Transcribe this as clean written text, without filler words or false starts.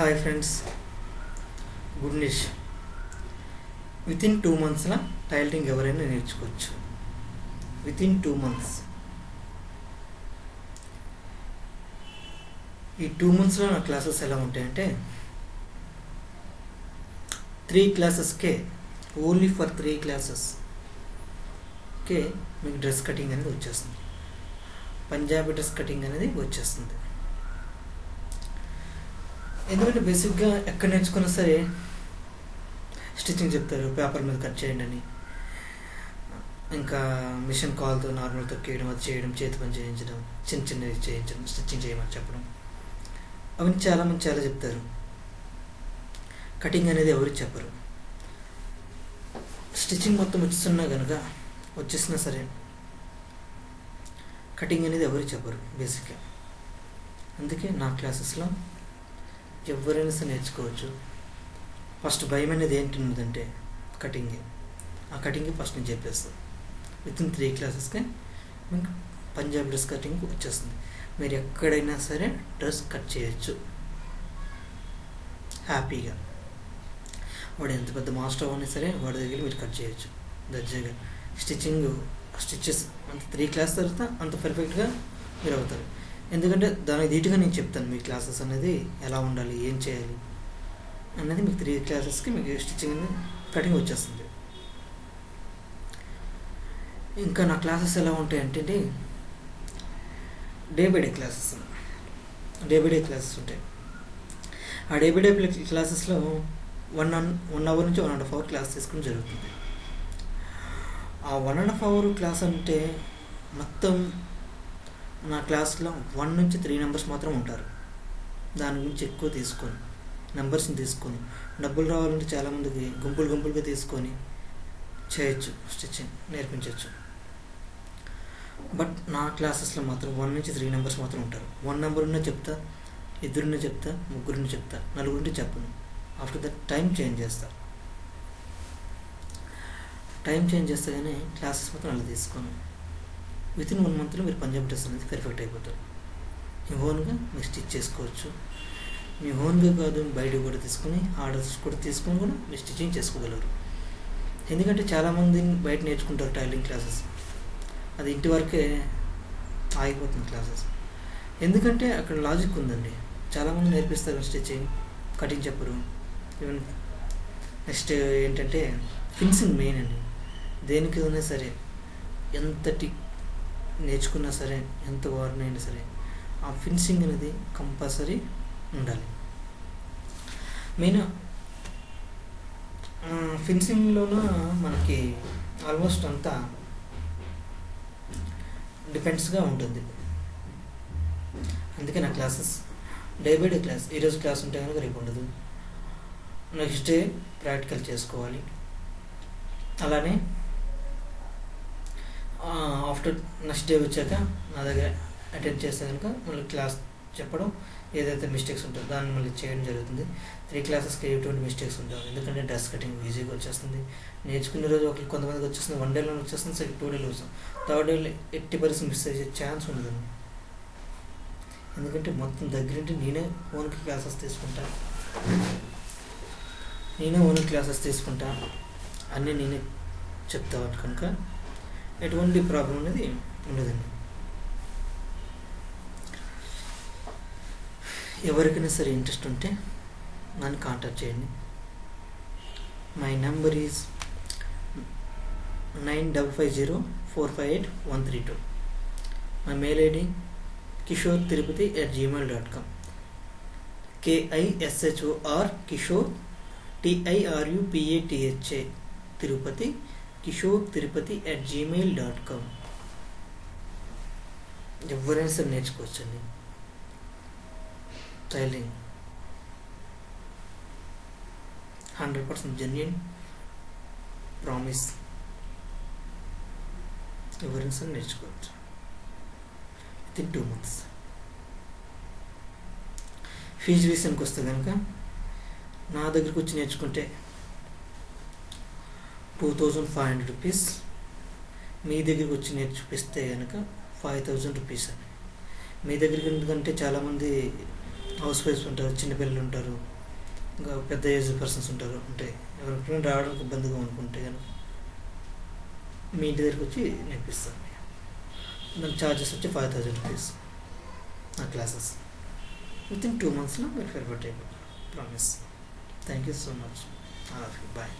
Hi friends, good news. Within 2 monthsలో tailoring ఎవరైనా నేర్చుకోవచ్చు. Within 2 months. ఈ 2 monthsలో నా క్లాసెస్ ఎలా ఉంటాయంటే 3 classes ఓన్లీ ఫర్ 3 classes మీకు డ్రెస్ కటింగ్ అనేది వచ్చేస్తుంది. పంజాబీ డ్రెస్ కటింగ్ అనేది వచ్చేస్తుంది. ఎందుకంటే బేసిక్గా ఎక్కడ నేర్చుకున్నా సరే స్టిచ్చింగ్ చెప్తారు, పేపర్ మీద కట్ చేయండి అని, ఇంకా మిషన్ కాల్తో నార్మల్ తొక్కేయడం, అది చేయడం, చేతి పని చేయించడం, చిన్న చిన్నవి చేయించడం, స్టిచ్చింగ్ చేయమని చెప్పడం, అవన్నీ చాలామంది చాలా చెప్తారు. కటింగ్ అనేది ఎవరికి చెప్పరు. స్టిచ్చింగ్ మొత్తం వచ్చేసినా సరే కటింగ్ అనేది ఎవరికి చెప్పరు బేసిక్గా. అందుకే నా క్లాసెస్లో ఎవరైనా సరే నేర్చుకోవచ్చు. ఫస్ట్ భయం అనేది ఏంటి ఉన్నదంటే కటింగ్. ఆ కటింగ్ ఫస్ట్ నేను చెప్పేస్తాను. వితిన్ 3 classes మీకు పంజాబీ డ్రెస్ కటింగ్ వచ్చేస్తుంది. మీరు ఎక్కడైనా సరే డ్రెస్ కట్ చేయొచ్చు హ్యాపీగా. వాడు ఎంత పెద్ద మాస్టర్ అయినా సరే వాడి దగ్గర మీరు కట్ చేయొచ్చు దర్జాగా. స్టిచ్చెస్ అంత 3 classes తర్వాత అంత పర్ఫెక్ట్గా మీరు అవుతారు. ఎందుకంటే దానికి ధీటుగా నేను చెప్తాను మీ క్లాసెస్ అనేది ఎలా ఉండాలి, ఏం చేయాలి అనేది. మీకు 3 classes మీకు స్టిచ్చింగ్ అనేది కటింగ్ వచ్చేస్తుంది. ఇంకా నా క్లాసెస్ ఎలా ఉంటాయంటే డే బై డే క్లాసెస్ ఉంటాయి. ఆ డే బై డే క్లాసెస్లో 1 hour నుంచి 1.5 hour క్లాస్ తీసుకోవడం జరుగుతుంది. ఆ 1.5 hour క్లాస్ అంటే మొత్తం నా క్లాస్లో 1 నుంచి 3 numbers మాత్రం ఉంటారు. దాని గురించి ఎక్కువ తీసుకొని నెంబర్స్ని తీసుకొని డబ్బులు రావాలంటే చాలామందికి గుంపులుగా తీసుకొని చేయొచ్చు, స్టిచ్చింగ్ నేర్పించవచ్చు. బట్ నా క్లాసెస్లో మాత్రం 1 నుంచి 3 numbers మాత్రం ఉంటారు. 1 number ఉన్నా చెప్తా, 2 చెప్తా, 3 చెప్తా, 4 చెప్పను. ఆఫ్టర్ దట్ టైం చేంజ్ చేస్తా కానీ క్లాసెస్ మాత్రం అలా తీసుకోను. వితిన్ 1 monthలో మీరు పంజాబీ డ్రెస్ అనేది పర్ఫెక్ట్ అయిపోతారు. మీ ఓన్గా మీరు స్టిచ్ చేసుకోవచ్చు. మీ ఓన్గా కాదు, బయట కూడా తీసుకొని ఆర్డర్స్ కూడా తీసుకొని కూడా మీరు స్టిచ్చింగ్ చేసుకోగలరు. ఎందుకంటే చాలామంది బయట నేర్చుకుంటారు టైలరింగ్ క్లాసెస్, అది ఇంటి వరకే ఆగిపోతుంది క్లాసెస్. ఎందుకంటే అక్కడ లాజిక్ ఉందండి. చాలామంది నేర్పిస్తారు స్టిచ్చింగ్, కటింగ్ చెప్పరు. ఈవెన్ నెక్స్ట్ ఏంటంటే ఫినిషింగ్ మెయిన్ అండి. దేనికి ఉన్నా సరే, ఎంతటి నేర్చుకున్నా సరే, ఎంత వారినైనా సరే ఆ ఫినిషింగ్ అనేది కంపల్సరీ ఉండాలి. మెయిన్ ఫినిషింగ్లోనూ మనకి ఆల్మోస్ట్ అంతా డిపెండ్స్గా ఉంటుంది. అందుకే నా classes day by day class. ఈరోజు క్లాస్ ఉంటే కనుక రేపు ఉండదు. నెక్స్ట్ డే ప్రాక్టికల్ చేసుకోవాలి. అలానే ఆఫ్టర్ నెక్స్ట్ డే వచ్చాక నా దగ్గర అటెండ్ చేస్తే కనుక మళ్ళీ క్లాస్ చెప్పడం, ఏదైతే మిస్టేక్స్ ఉంటుందో దాన్ని మళ్ళీ చేయడం జరుగుతుంది. 3 classes ఎటువంటి మిస్టేక్స్ ఉంటాయి. ఎందుకంటే డ్రెస్ కటింగ్ ఈజీగా వచ్చేస్తుంది. నేర్చుకునే రోజు కొంతమందికి వచ్చేస్తుంది, 1 dayలో వచ్చేస్తుంది, 2 days వస్తుంది. 3rd day 80% మిస్ అయ్యే ఛాన్స్ ఉండదు. ఎందుకంటే మొత్తం దగ్గరుండి నేనే ఓన్కి క్లాసెస్ తీసుకుంటా, అన్నీ నేనే చెప్తా కనుక ఎటువంటి ప్రాబ్లం అనేది ఉండదండి. ఎవరికైనా సరే ఇంట్రెస్ట్ ఉంటే నన్ను కాంటాక్ట్ చేయండి. My number is 9550458132. My mail ID kishore.tirupati@gmail.com. KISHOR Kishore TIRUPATHA Tirupati kishore.tirupati@gmail.com. ఎవరైనా సరే నేర్చుకోవచ్చండి టైలరింగ్. 100% genuine promise. ఎవరైనా సరే నేర్చుకోవచ్చు వితిన్ 2 months. ఫీజు విషయానికి వస్తే కనుక నా దగ్గరికి వచ్చి నేర్చుకుంటే 2500 rupees. మీ దగ్గరికి వచ్చి నేర్చుపిస్తే కనుక 5000 rupees అని. మీ దగ్గరికి ఎందుకంటే చాలామంది హౌస్ వైఫ్స్ ఉంటారు, చిన్నపిల్లలు ఉంటారు, ఇంకా పెద్ద ఏజ్ పర్సన్స్ ఉంటారు. అంటే ఎవరికైనా రావడానికి ఇబ్బందిగా అనుకుంటే కనుక మీ ఇంటి దగ్గరికి వచ్చి నేర్పిస్తాను. దాని ఛార్జెస్ వచ్చి 5000 రూపీస్ నా క్లాసెస్. విత్ ఇన్ 2 months మీరు ఫెర్ఫెక్ట్ అయిపోతారు, promise. Thank you so much. Bye.